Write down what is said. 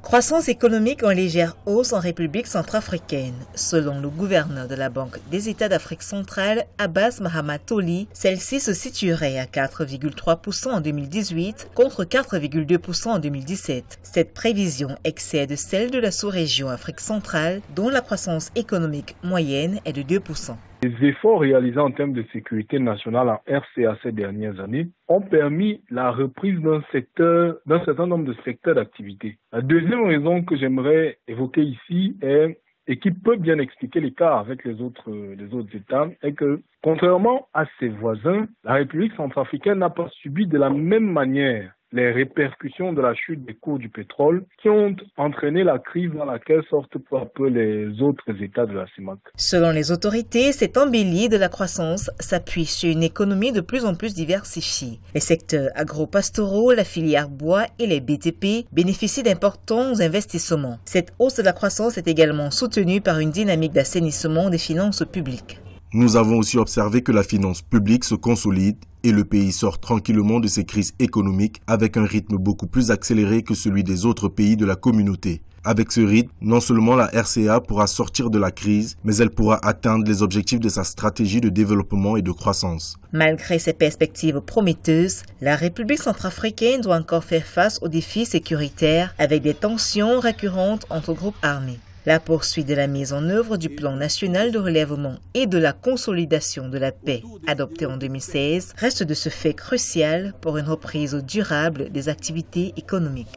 Croissance économique en légère hausse en République centrafricaine. Selon le gouverneur de la Banque des États d'Afrique centrale, Abbas Mahamat-Toli, celle-ci se situerait à 4,3% en 2018 contre 4,2% en 2017. Cette prévision excède celle de la sous-région Afrique centrale, dont la croissance économique moyenne est de 2%. Les efforts réalisés en termes de sécurité nationale en RCA ces dernières années ont permis la reprise d'un certain nombre de secteurs d'activité. La deuxième raison que j'aimerais évoquer ici et qui peut bien expliquer l'écart avec les autres États, est que, contrairement à ses voisins, la République centrafricaine n'a pas subi de la même manière les répercussions de la chute des cours du pétrole qui ont entraîné la crise dans laquelle sortent peu à peu les autres États de la CEMAC. Selon les autorités, cette embellie de la croissance s'appuie sur une économie de plus en plus diversifiée. Les secteurs agro-pastoraux, la filière bois et les BTP bénéficient d'importants investissements. Cette hausse de la croissance est également soutenue par une dynamique d'assainissement des finances publiques. Nous avons aussi observé que la finance publique se consolide et le pays sort tranquillement de ces crises économiques avec un rythme beaucoup plus accéléré que celui des autres pays de la communauté. Avec ce rythme, non seulement la RCA pourra sortir de la crise, mais elle pourra atteindre les objectifs de sa stratégie de développement et de croissance. Malgré ces perspectives prometteuses, la République centrafricaine doit encore faire face aux défis sécuritaires avec des tensions récurrentes entre groupes armés. La poursuite de la mise en œuvre du plan national de relèvement et de la consolidation de la paix, adopté en 2016, reste de ce fait crucial pour une reprise durable des activités économiques.